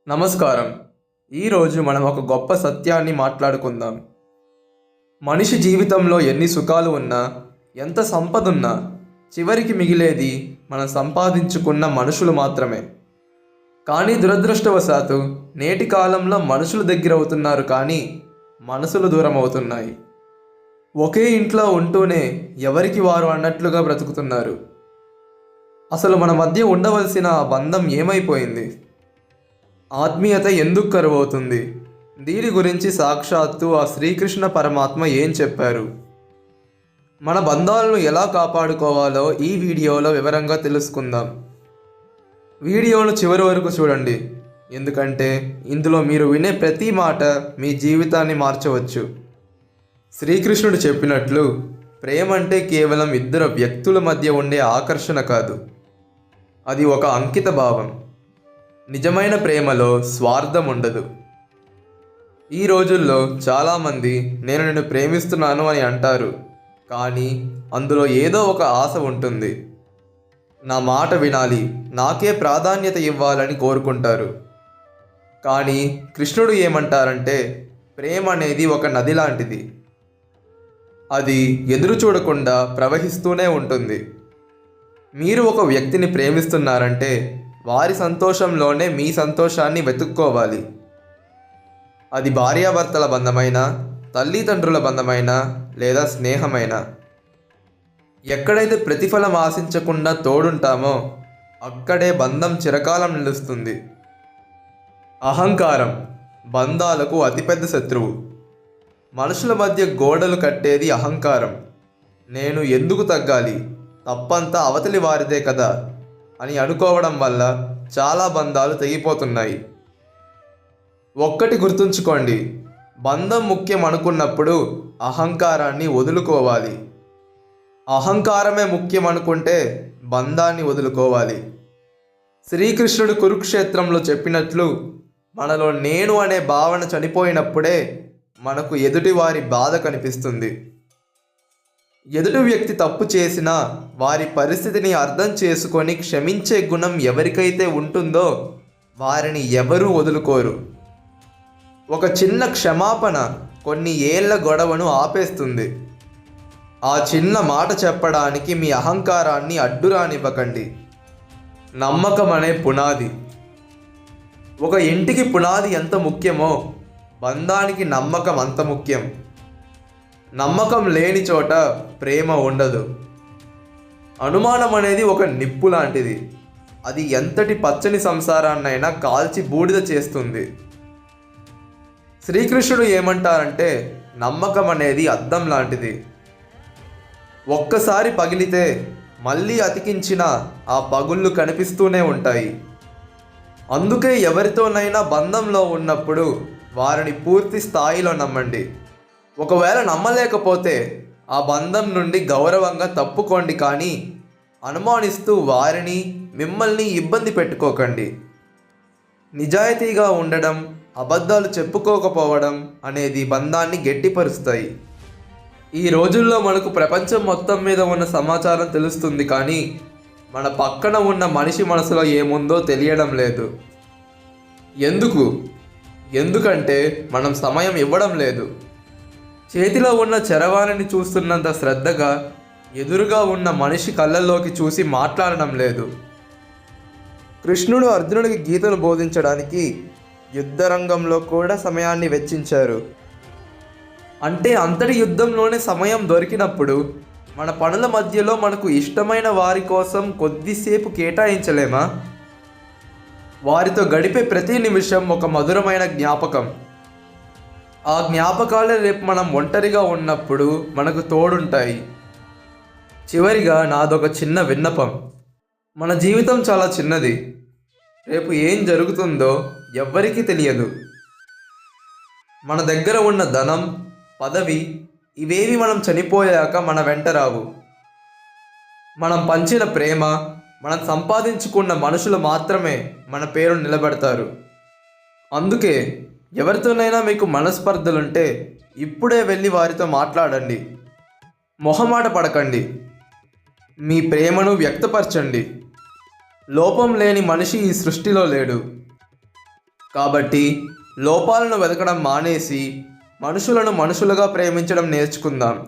నమస్కారం. ఈరోజు మనం ఒక గొప్ప సత్యాన్ని మాట్లాడుకుందాం. మనిషి జీవితంలో ఎన్ని సుఖాలు ఉన్నా, ఎంత సంపద ఉన్నా, చివరికి మిగిలేది మనం సంపాదించుకున్న మనుషులు మాత్రమే. కానీ దురదృష్టవశాత్తు నేటి కాలంలో మనుషులు దగ్గర అవుతున్నారు కానీ మనసులు దూరం అవుతున్నాయి. ఒకే ఇంట్లో ఉంటూనే ఎవరికి వారు అన్నట్లుగా బ్రతుకుతున్నారు. అసలు మన మధ్య ఉండవలసిన ఆ బంధం ఏమైపోయింది? ఆత్మీయత ఎందుకు కరువవుతుంది? దీని గురించి సాక్షాత్తు ఆ శ్రీకృష్ణ పరమాత్మ ఏం చెప్పారు? మన బంధాలను ఎలా కాపాడుకోవాలో ఈ వీడియోలో వివరంగా తెలుసుకుందాం. వీడియోను చివరి వరకు చూడండి, ఎందుకంటే ఇందులో మీరు వినే ప్రతి మాట మీ జీవితాన్ని మార్చవచ్చు. శ్రీకృష్ణుడు చెప్పినట్లు, ప్రేమ అంటే కేవలం ఇద్దరు వ్యక్తుల మధ్య ఉండే ఆకర్షణ కాదు, అది ఒక అంకిత భావం. నిజమైన ప్రేమలో స్వార్థం ఉండదు. ఈ రోజుల్లో చాలామంది నేను నిన్ను ప్రేమిస్తున్నాను అని అంటారు, కానీ అందులో ఏదో ఒక ఆశ ఉంటుంది. నా మాట వినాలి, నాకే ప్రాధాన్యత ఇవ్వాలని కోరుకుంటారు. కానీ కృష్ణుడు ఏమంటారంటే, ప్రేమ అనేది ఒక నది లాంటిది. అది ఎదురు చూడకుండా ప్రవహిస్తూనే ఉంటుంది. మీరు ఒక వ్యక్తిని ప్రేమిస్తున్నారంటే వారి సంతోషంలోనే మీ సంతోషాన్ని వెతుక్కోవాలి. అది భార్యాభర్తల బంధమైనా, తల్లిదండ్రుల బంధమైనా, లేదా స్నేహమైనా. ఎక్కడైతే ప్రతిఫలం ఆశించకుండా తోడుంటామో అక్కడే బంధం చిరకాలం నిలుస్తుంది. అహంకారం బంధాలకు అతిపెద్ద శత్రువు. మనుషుల మధ్య గోడలు కట్టేది అహంకారం. నేను ఎందుకు తగ్గాలి, తప్పంతా అవతలి వారిదే కదా అని అనుకోవడం వల్ల చాలా బంధాలు తెగిపోతున్నాయి. ఒక్కటి గుర్తుంచుకోండి, బంధం ముఖ్యం అనుకున్నప్పుడు అహంకారాన్ని వదులుకోవాలి. అహంకారమే ముఖ్యం అనుకుంటే బంధాన్ని వదులుకోవాలి. శ్రీకృష్ణుడు కురుక్షేత్రంలో చెప్పినట్లు, మనలో నేను అనే భావన చనిపోయినప్పుడే మనకు ఎదుటివారి బాధ కనిపిస్తుంది. ఎదుటి వ్యక్తి తప్పు చేసినా వారి పరిస్థితిని అర్థం చేసుకొని క్షమించే గుణం ఎవరికైతే ఉంటుందో వారిని ఎవరూ వదులుకోరు. ఒక చిన్న క్షమాపణ కొన్ని ఏళ్ల గొడవను ఆపేస్తుంది. ఆ చిన్న మాట చెప్పడానికి మీ అహంకారాన్ని అడ్డురానివ్వకండి. నమ్మకం అనే పునాది. ఒక ఇంటికి పునాది ఎంత ముఖ్యమో బంధానికి నమ్మకం అంత ముఖ్యం. నమ్మకం లేని చోట ప్రేమ ఉండదు. అనుమానం అనేది ఒక నిప్పు లాంటిది. అది ఎంతటి పచ్చని సంసారాన్నైనా కాల్చి బూడిద చేస్తుంది. శ్రీకృష్ణుడు ఏమంటారంటే, నమ్మకం అనేది అద్దం లాంటిది. ఒక్కసారి పగిలితే మళ్ళీ అతికించిన ఆ పగుళ్ళు కనిపిస్తూనే ఉంటాయి. అందుకే ఎవరితోనైనా బంధంలో ఉన్నప్పుడు వారిని పూర్తి స్థాయిలో నమ్మండి. ఒకవేళ నమ్మలేకపోతే ఆ బంధం నుండి గౌరవంగా తప్పుకోండి, కానీ అనుమానిస్తూ వారిని మిమ్మల్ని ఇబ్బంది పెట్టుకోకండి. నిజాయితీగా ఉండడం, అబద్ధాలు చెప్పుకోకపోవడం అనేది బంధాన్ని గట్టిపరుస్తాయి. ఈ రోజుల్లో మనకు ప్రపంచం మొత్తం మీద ఉన్న సమాచారం తెలుస్తుంది, కానీ మన పక్కన ఉన్న మనిషి మనసులో ఏముందో తెలియడం లేదు. ఎందుకంటే మనం సమయం ఇవ్వడం లేదు. చేతిలో ఉన్న చరవాణిని చూస్తున్నంత శ్రద్ధగా ఎదురుగా ఉన్న మనిషి కళ్ళల్లోకి చూసి మాట్లాడడం లేదు. కృష్ణుడు అర్జునుడికి గీతను బోధించడానికి యుద్ధరంగంలో కూడా సమయాన్ని వెచ్చించారు. అంటే అంతటి యుద్ధంలోనే సమయం దొరికినప్పుడు మన పనుల మధ్యలో మనకు ఇష్టమైన వారి కోసం కొద్దిసేపు కేటాయించలేమా? వారితో గడిపే ప్రతి నిమిషం ఒక మధురమైన జ్ఞాపకం. ఆ జ్ఞాపకాలే రేపు మనం ఒంటరిగా ఉన్నప్పుడు మనకు తోడుంటాయి. చివరిగా నాదొక చిన్న విన్నపం. మన జీవితం చాలా చిన్నది. రేపు ఏం జరుగుతుందో ఎవ్వరికీ తెలియదు. మన దగ్గర ఉన్న ధనం, పదవి ఇవేవి మనం చనిపోయాక మన వెంట రావు. మనం పంచిన ప్రేమ, మనం సంపాదించుకున్న మనుషులు మాత్రమే మన పేరు నిలబెడతారు. అందుకే ఎవరితోనైనా మీకు మనస్పర్ధలుంటే ఇప్పుడే వెళ్ళి వారితో మాట్లాడండి. మొహమాట పడకండి. మీ ప్రేమను వ్యక్తపరచండి. లోపం లేని మనిషి ఈ సృష్టిలో లేడు. కాబట్టి లోపాలను వెతకడం మానేసి మనుషులను మనుషులుగా ప్రేమించడం నేర్చుకుందాం.